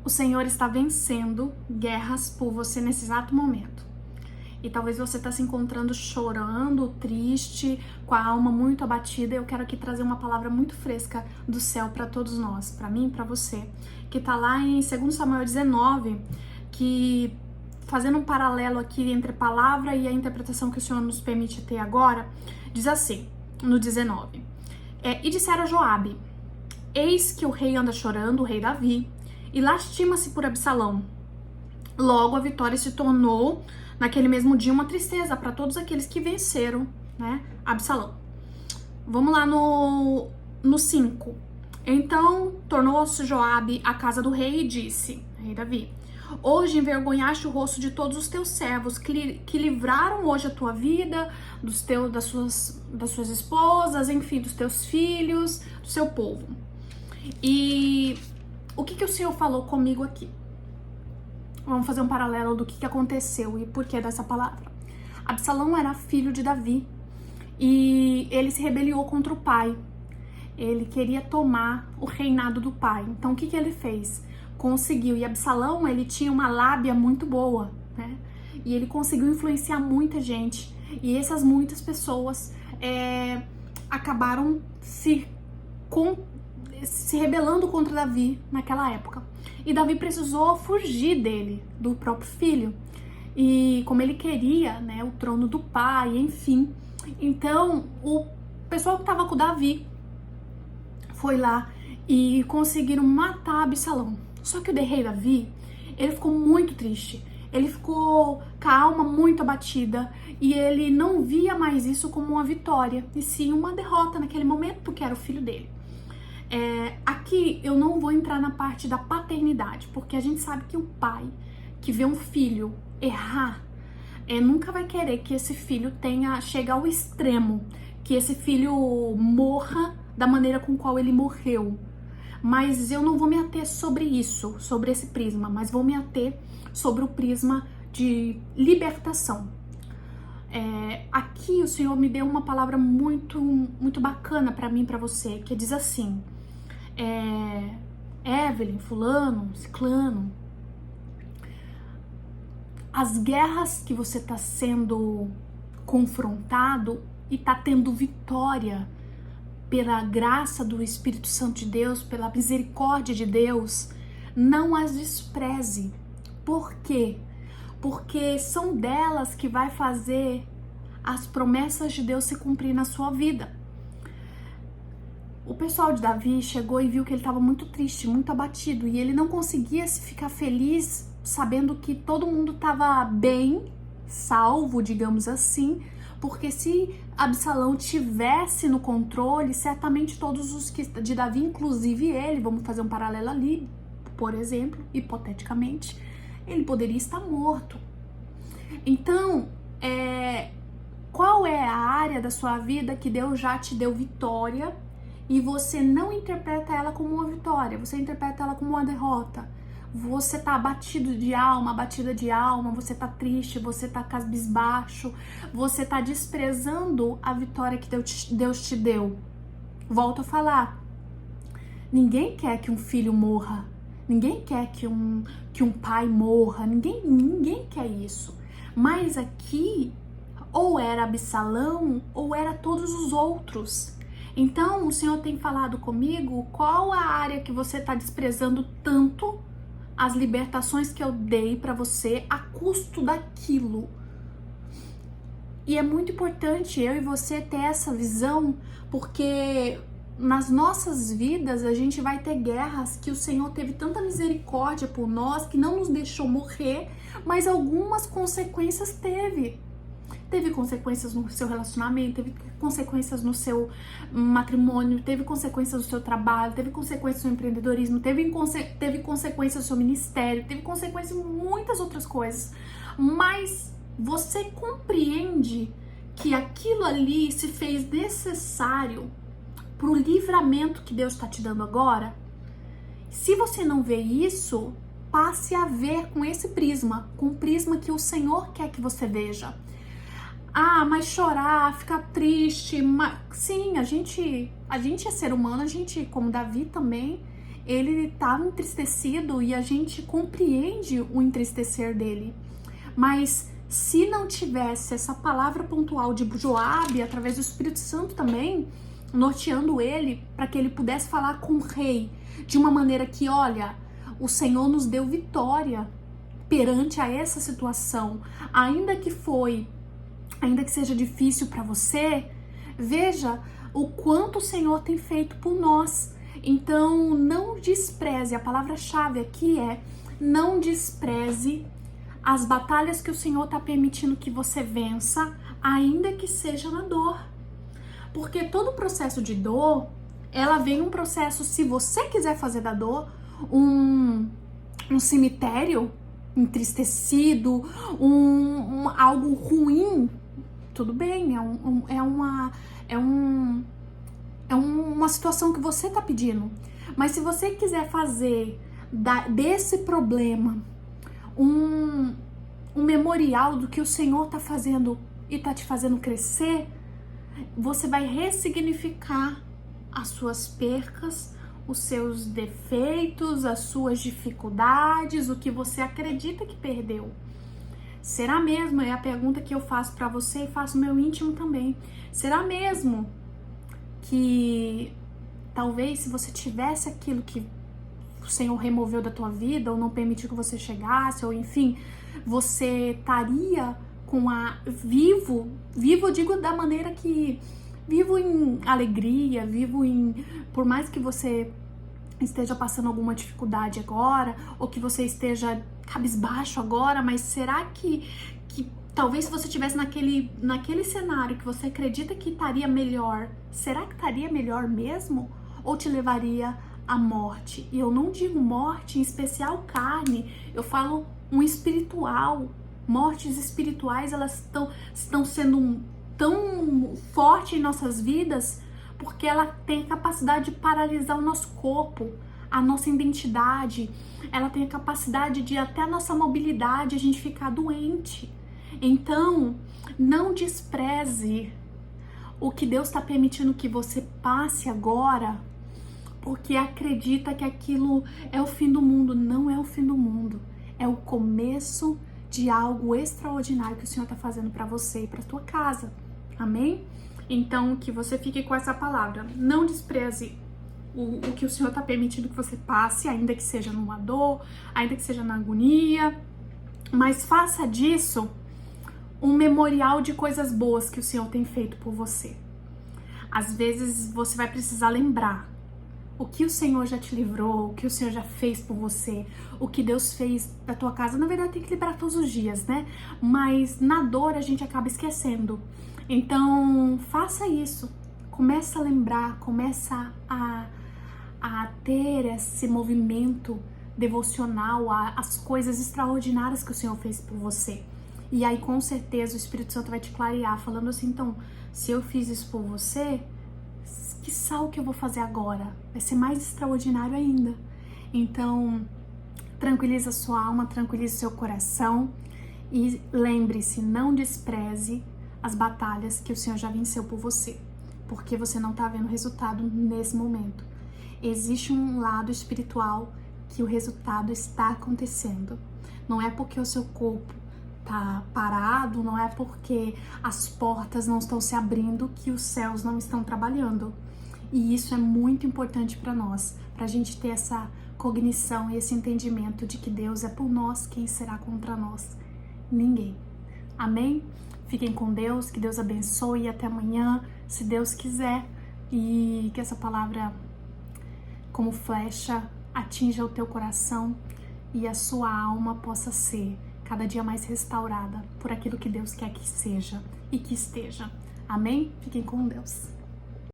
O Senhor está vencendo guerras por você nesse exato momento. E talvez você está se encontrando chorando, triste, com a alma muito abatida. Eu quero aqui trazer uma palavra muito fresca do céu para todos nós, para mim e para você, que está lá em 2 Samuel 19, que fazendo um paralelo aqui entre a palavra e a interpretação que o Senhor nos permite ter agora, diz assim, no 19. E disseram a Joabe: eis que o rei anda chorando, o rei Davi, e lastima-se por Absalão. Logo a vitória se tornou, naquele mesmo dia, uma tristeza para todos aqueles que venceram, né, Absalão. Vamos lá no 5. Então tornou-se Joabe à casa do rei e disse, rei Davi: hoje envergonhaste o rosto de todos os teus servos que livraram hoje a tua vida, das suas esposas, enfim, dos teus filhos, do seu povo. E o que o Senhor falou comigo aqui? Vamos fazer um paralelo do que aconteceu e por que dessa palavra. Absalão era filho de Davi e ele se rebeliou contra o pai. Ele queria tomar o reinado do pai. Então o que ele fez? Conseguiu. E Absalão, ele tinha uma lábia muito boa, né? E ele conseguiu influenciar muita gente. E essas muitas pessoas acabaram se rebelando contra Davi naquela época. E Davi precisou fugir dele, do próprio filho. E como ele queria, né, o trono do pai, enfim. Então, o pessoal que estava com Davi foi lá e conseguiram matar Absalão. Só que o rei Davi, ele ficou muito triste. Ele ficou com a alma muito abatida e ele não via mais isso como uma vitória, e sim uma derrota naquele momento, porque era o filho dele. Aqui eu não vou entrar na parte da paternidade, porque a gente sabe que o pai que vê um filho errar, nunca vai querer que esse filho chegue ao extremo, que esse filho morra da maneira com qual ele morreu. Mas eu não vou me ater sobre isso, sobre esse prisma, mas vou me ater sobre o prisma de libertação. Aqui o Senhor me deu uma palavra muito, muito bacana para mim, para você, que diz assim: Evelyn, fulano, ciclano, as guerras que você está sendo confrontado e está tendo vitória pela graça do Espírito Santo de Deus, pela misericórdia de Deus, não as despreze. Por quê? Porque são delas que vai fazer as promessas de Deus se cumprir na sua vida. O pessoal de Davi chegou e viu que ele estava muito triste, muito abatido, e ele não conseguia ficar feliz sabendo que todo mundo estava bem, salvo, digamos assim, porque se Absalão tivesse no controle, certamente todos os que de Davi, inclusive ele, vamos fazer um paralelo ali, por exemplo, hipoteticamente, ele poderia estar morto. Então, qual é a área da sua vida que Deus já te deu vitória e você não interpreta ela como uma vitória, você interpreta ela como uma derrota? Você tá abatido de alma, abatida de alma, você tá triste, você tá cabisbaixo, você tá desprezando a vitória que Deus te deu. Volto a falar, ninguém quer que um filho morra, ninguém quer que um pai morra, ninguém quer isso. Mas aqui, ou era Absalão, ou era todos os outros. Então, o Senhor tem falado comigo, qual a área que você tá desprezando tanto as libertações que eu dei para você a custo daquilo. E é muito importante eu e você ter essa visão, porque nas nossas vidas a gente vai ter guerras que o Senhor teve tanta misericórdia por nós, que não nos deixou morrer, mas algumas consequências teve. Teve consequências no seu relacionamento, teve consequências no seu matrimônio, teve consequências no seu trabalho, teve consequências no seu empreendedorismo, teve consequências no seu ministério, teve consequências em muitas outras coisas. Mas você compreende que aquilo ali se fez necessário para o livramento que Deus está te dando agora? Se você não vê isso, passe a ver com esse prisma, com o prisma que o Senhor quer que você veja. Mas chorar, ficar triste, sim, a gente é ser humano, a gente, como Davi também, ele estava entristecido e a gente compreende o entristecer dele. Mas se não tivesse essa palavra pontual de Joabe, através do Espírito Santo também, norteando ele, para que ele pudesse falar com o rei de uma maneira que, olha, o Senhor nos deu vitória perante a essa situação, ainda que seja difícil para você, veja o quanto o Senhor tem feito por nós. Então, não despreze, a palavra-chave aqui é não despreze as batalhas que o Senhor está permitindo que você vença, ainda que seja na dor. Porque todo processo de dor, ela vem um processo, se você quiser fazer da dor um cemitério entristecido, algo ruim, tudo bem, é uma situação que você tá pedindo. Mas se você quiser fazer desse problema um memorial do que o Senhor tá fazendo e tá te fazendo crescer, você vai ressignificar as suas percas, os seus defeitos, as suas dificuldades, o que você acredita que perdeu. Será mesmo? É a pergunta que eu faço para você e faço no meu íntimo também. Será mesmo que talvez se você tivesse aquilo que o Senhor removeu da tua vida ou não permitiu que você chegasse, ou enfim, você estaria com vivo, eu digo da maneira que vivo em alegria, por mais que você esteja passando alguma dificuldade agora, ou que você esteja cabisbaixo agora, mas será que talvez se você estivesse naquele cenário que você acredita que estaria melhor, será que estaria melhor mesmo? Ou te levaria à morte? E eu não digo morte em especial carne, eu falo um espiritual. Mortes espirituais, elas estão sendo tão fortes em nossas vidas porque ela tem a capacidade de paralisar o nosso corpo, a nossa identidade, ela tem a capacidade de até a nossa mobilidade, a gente ficar doente. Então, não despreze o que Deus está permitindo que você passe agora, porque acredita que aquilo é o fim do mundo. Não é o fim do mundo, é o começo de algo extraordinário que o Senhor está fazendo para você e para tua casa. Amém? Então, que você fique com essa palavra. Não despreze o que o Senhor está permitindo que você passe, ainda que seja numa dor, ainda que seja na agonia, mas faça disso um memorial de coisas boas que o Senhor tem feito por você. Às vezes você vai precisar lembrar o que o Senhor já te livrou, o que o Senhor já fez por você, o que Deus fez da tua casa. Na verdade, tem que lembrar todos os dias, né? Mas na dor a gente acaba esquecendo. Então, faça isso. Começa a lembrar, começa a ter esse movimento devocional, as coisas extraordinárias que o Senhor fez por você. E aí, com certeza, o Espírito Santo vai te clarear, falando assim, então, se eu fiz isso por você, que sal que eu vou fazer agora? Vai ser mais extraordinário ainda. Então, tranquiliza sua alma, tranquiliza seu coração e lembre-se, não despreze as batalhas que o Senhor já venceu por você, porque você não está vendo resultado nesse momento. Existe um lado espiritual que o resultado está acontecendo. Não é porque o seu corpo tá parado, não é porque as portas não estão se abrindo que os céus não estão trabalhando. E isso é muito importante para nós, para a gente ter essa cognição e esse entendimento de que Deus é por nós, quem será contra nós? Ninguém. Amém? Fiquem com Deus, que Deus abençoe e até amanhã, se Deus quiser, e que essa palavra, como flecha, atinja o teu coração e a sua alma possa ser cada dia mais restaurada por aquilo que Deus quer que seja e que esteja. Amém? Fiquem com Deus.